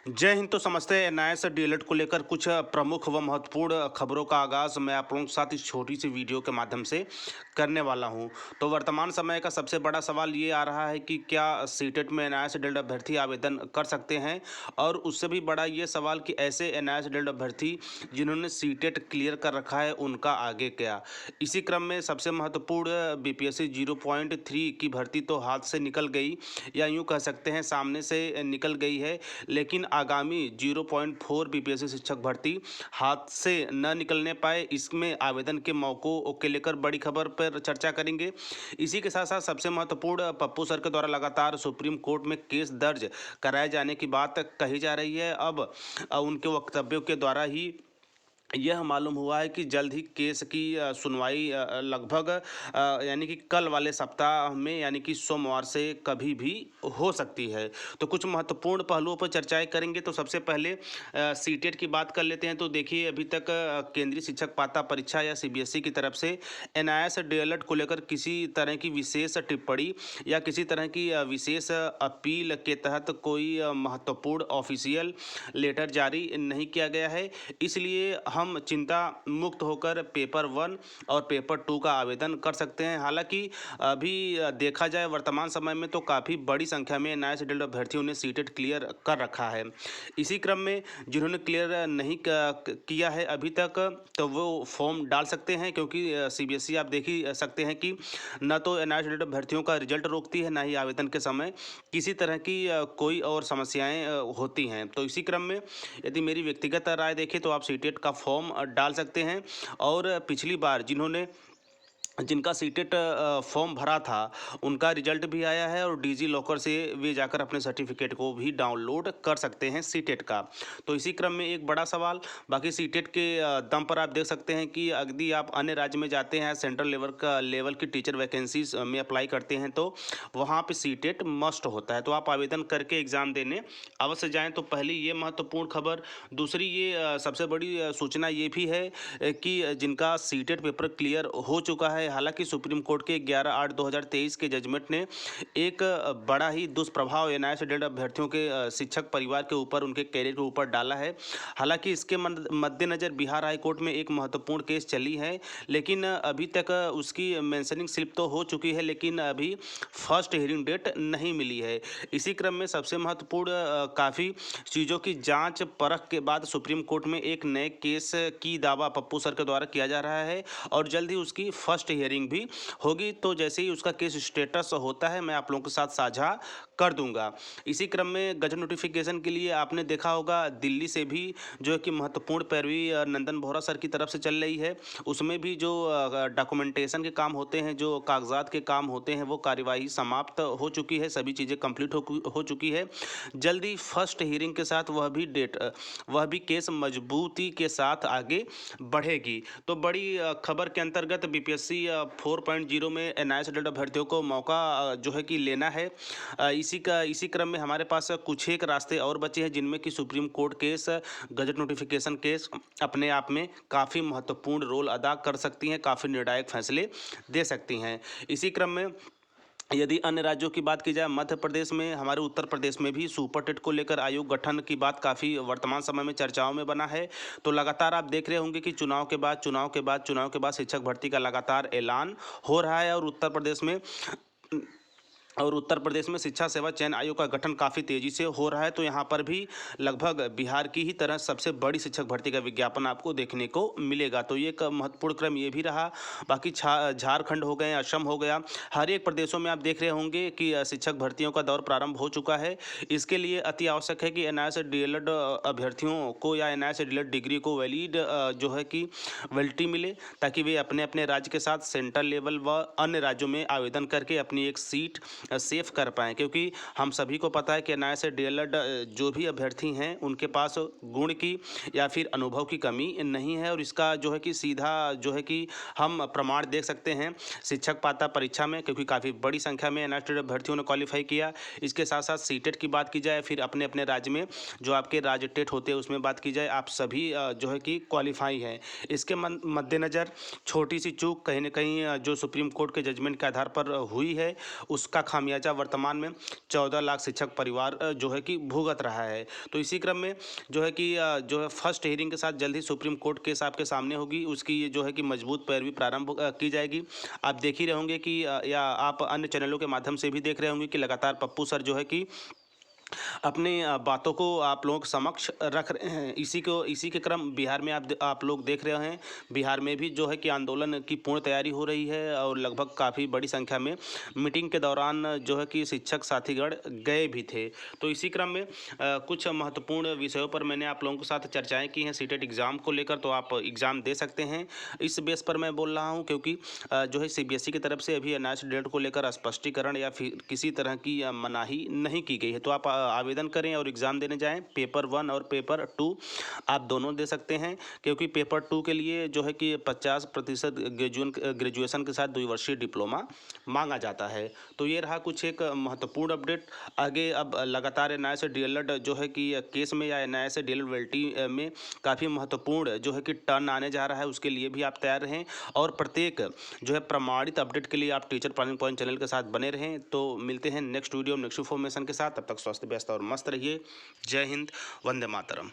जय हिंद। तो समझते हैं एनआईएस डीएलएड को लेकर कुछ प्रमुख व महत्वपूर्ण खबरों का आगाज मैं आप लोगों के साथ इस छोटी सी वीडियो के माध्यम से करने वाला हूं। तो वर्तमान समय का सबसे बड़ा सवाल ये आ रहा है कि क्या सीटेट में एनआईएस डीएलएड अभ्यर्थी आवेदन कर सकते हैं, और उससे भी बड़ा ये सवाल कि ऐसे एनआईएस डीएलएड अभ्यर्थी जिन्होंने सीटेट क्लियर कर रखा है उनका आगे क्या। इसी क्रम में सबसे महत्वपूर्ण बीपीएससी 0.3 की भर्ती तो हाथ से निकल गई, या यूँ कह सकते हैं सामने से निकल गई है, लेकिन आगामी 0.4 बीपीएससी शिक्षक भर्ती हाथ से न निकलने पाए, इसमें आवेदन के मौकों के लेकर बड़ी खबर पर चर्चा करेंगे। इसी के साथ साथ सबसे महत्वपूर्ण पप्पू सर के द्वारा लगातार सुप्रीम कोर्ट में केस दर्ज कराए जाने की बात कही जा रही है। अब उनके वक्तव्यों के द्वारा ही यह मालूम हुआ है कि जल्द ही केस की सुनवाई लगभग यानी कि कल वाले सप्ताह में, यानी कि सोमवार से कभी भी हो सकती है। तो कुछ महत्वपूर्ण पहलुओं पर चर्चाएं करेंगे। तो सबसे पहले सीटेट की बात कर लेते हैं। तो देखिए, अभी तक केंद्रीय शिक्षक पात्रता परीक्षा या सीबीएसई की तरफ से एनआईएस डीएलएड को लेकर किसी तरह की विशेष टिप्पणी या किसी तरह की विशेष अपील के तहत कोई महत्वपूर्ण ऑफिशियल लेटर जारी नहीं किया गया है। इसलिए हम चिंता मुक्त होकर पेपर 1 और पेपर 2 का आवेदन कर सकते हैं। हालांकि अभी देखा जाए वर्तमान समय में तो काफ़ी बड़ी संख्या में एनआईएस डीएलएड अभ्यर्थियों ने सीटेट क्लियर कर रखा है। इसी क्रम में जिन्होंने क्लियर नहीं किया है अभी तक, तो वो फॉर्म डाल सकते हैं, क्योंकि सीबीएसई आप देख ही सकते हैं कि न तो एनआईएस डीएलएड अभ्यर्थियों का रिजल्ट रोकती है, ना ही आवेदन के समय किसी तरह की कोई और समस्याएं होती हैं। तो इसी क्रम में यदि मेरी व्यक्तिगत राय देखें तो आप सीटेट का फॉर्म डाल सकते हैं। और पिछली बार जिनका सीटेट फॉर्म भरा था उनका रिजल्ट भी आया है, और डीजी लॉकर से वे जाकर अपने सर्टिफिकेट को भी डाउनलोड कर सकते हैं सीटेट का। तो इसी क्रम में एक बड़ा सवाल, बाकी सीटेट के दम पर आप देख सकते हैं कि यदि आप अन्य राज्य में जाते हैं, सेंट्रल लेवल की टीचर वैकेंसीज में अप्लाई करते हैं, तो वहाँ पे सीटेट मस्ट होता है। तो आप आवेदन करके एग्ज़ाम देने अवश्य जाएँ। तो पहली ये महत्वपूर्ण खबर। दूसरी ये सबसे बड़ी सूचना ये भी है कि जिनका सीटेट पेपर क्लियर हो चुका है, हालांकि सुप्रीम कोर्ट के 11/8/2023 के जजमेंट ने एक बड़ा ही दुष्प्रभाव एनआईएस डीएलएड अभ्यर्थियों के शिक्षक परिवार के ऊपर, उनके कैरियर के ऊपर डाला है। हालांकि इसके मद्देनज़र बिहार हाई कोर्ट में एक महत्वपूर्ण केस चली है, लेकिन अभी तक उसकी मेंशनिंग स्लिप तो हो चुकी है, लेकिन अभी फर्स्ट हियरिंग डेट नहीं मिली है। इसी क्रम में सबसे महत्वपूर्ण काफ़ी चीज़ों की जांच परख के बाद सुप्रीम कोर्ट में एक नए केस की दावा पप्पू सर के द्वारा किया जा रहा है, और जल्द ही उसकी फर्स्ट हियरिंग भी होगी। तो जैसे ही उसका केस स्टेटस होता है मैं आप लोगों के साथ साझा कर दूंगा। इसी क्रम में गजट नोटिफिकेशन के लिए आपने देखा होगा दिल्ली से भी जो है कि महत्वपूर्ण पैरवी नंदन बोहरा सर की तरफ से चल रही है। उसमें भी जो डॉक्यूमेंटेशन के काम होते हैं, जो कागजात के काम होते हैं, वो कार्यवाही समाप्त हो चुकी है, सभी चीज़ें कंप्लीट हो चुकी है। जल्दी फर्स्ट हियरिंग के साथ वह भी केस मजबूती के साथ आगे बढ़ेगी। तो बड़ी खबर के अंतर्गत बीपीएससी 4.0 में एनआईएस डीएलएड अभ्यर्थियों को मौका जो है कि लेना है। इसी क्रम में हमारे पास कुछ एक रास्ते और बचे हैं, जिनमें कि supreme court case, gazette notification case अपने आप में काफ़ी महत्वपूर्ण रोल अदा कर सकती हैं, काफ़ी निर्णायक फैसले दे सकती हैं। इसी क्रम में यदि अन्य राज्यों की बात की जाए, मध्य प्रदेश में, हमारे उत्तर प्रदेश में भी सुपर टेट को लेकर आयोग गठन की बात काफ़ी वर्तमान समय में चर्चाओं में बना है। तो लगातार आप देख रहे होंगे कि चुनाव के बाद शिक्षक भर्ती का लगातार ऐलान हो रहा है, और उत्तर प्रदेश में शिक्षा सेवा चयन आयोग का गठन काफ़ी तेज़ी से हो रहा है। तो यहाँ पर भी लगभग बिहार की ही तरह सबसे बड़ी शिक्षक भर्ती का विज्ञापन आपको देखने को मिलेगा। तो ये एक महत्वपूर्ण क्रम ये भी रहा। बाकी झारखंड हो गए, असम हो गया, हर एक प्रदेशों में आप देख रहे होंगे कि शिक्षक भर्तियों का दौर प्रारंभ हो चुका है। इसके लिए अति आवश्यक है कि एनआईएस डीएलएड अभ्यर्थियों को या एनआईएस डीएलएड डिग्री को वैलिड जो है कि वैलिडिटी मिले, ताकि वे अपने अपने राज्य के साथ सेंट्रल लेवल व अन्य राज्यों में आवेदन करके अपनी एक सीट सेफ कर पाएँ। क्योंकि हम सभी को पता है कि एनआईएस डीएलएड जो भी अभ्यर्थी हैं उनके पास गुण की या फिर अनुभव की कमी नहीं है, और इसका जो है कि सीधा जो है कि हम प्रमाण देख सकते हैं शिक्षक पात्रता परीक्षा में, क्योंकि काफ़ी बड़ी संख्या में एनआईएस डीएलएड अभ्यर्थियों ने क्वालिफाई किया। इसके साथ साथ सीटेट की बात की जाए, फिर अपने अपने राज्य में जो आपके राज्य टेट होते हैं उसमें बात की जाए, आप सभी जो है कि क्वालिफाई हैं। इसके मद्देनज़र छोटी सी चूक कहीं ना कहीं जो सुप्रीम कोर्ट के जजमेंट के आधार पर हुई है, उसका खामियाजा वर्तमान में 14 लाख शिक्षक परिवार जो है कि भुगत रहा है। तो इसी क्रम में जो है कि जो है फर्स्ट हियरिंग के साथ जल्द ही सुप्रीम कोर्ट केस आपके सामने होगी, उसकी ये जो है कि मजबूत पैरवी प्रारंभ की जाएगी। आप देख ही रहे होंगे कि या आप अन्य चैनलों के माध्यम से भी देख रहे होंगे कि लगातार पप्पू सर जो है कि अपनी बातों को आप लोगों के समक्ष रख रहे हैं। इसी के क्रम बिहार में आप लोग देख रहे हैं, बिहार में भी जो है कि आंदोलन की पूर्ण तैयारी हो रही है और लगभग काफ़ी बड़ी संख्या में मीटिंग के दौरान जो है कि शिक्षक साथीगण गए भी थे। तो इसी क्रम में कुछ महत्वपूर्ण विषयों पर मैंने आप लोगों के साथ चर्चाएं की हैं सीटेट एग्ज़ाम को लेकर, तो आप एग्ज़ाम दे सकते हैं। इस बेस पर मैं बोल रहा हूं क्योंकि जो है सीबीएसई की तरफ से अभी एनआईएस डेट को लेकर स्पष्टीकरण या फिर किसी तरह की मनाही नहीं की गई है। तो आप आवेदन करें और एग्ज़ाम देने जाएं। पेपर 1 और पेपर 2 आप दोनों दे सकते हैं, क्योंकि पेपर 2 के लिए जो है कि 50% ग्रेजुएशन के साथ 2 वर्षीय डिप्लोमा मांगा जाता है। तो ये रहा कुछ एक महत्वपूर्ण अपडेट। आगे अब लगातार एनआईए डीएलएड जो है कि केस में या एनआईए डीएलएड वेल्टी में काफ़ी महत्वपूर्ण जो है कि टर्न आने जा रहा है, उसके लिए भी आप तैयार रहें और प्रत्येक जो है प्रमाणित अपडेट के लिए आप टीचर प्लानिंग पॉइंट चैनल के साथ बने रहें। तो मिलते हैं नेक्स्ट वीडियो नेक्स्ट इन्फॉर्मेशन के साथ, तब तक स्वस्थ व्यस्त और मस्त रहिए। जय हिंद, वंदे मातरम।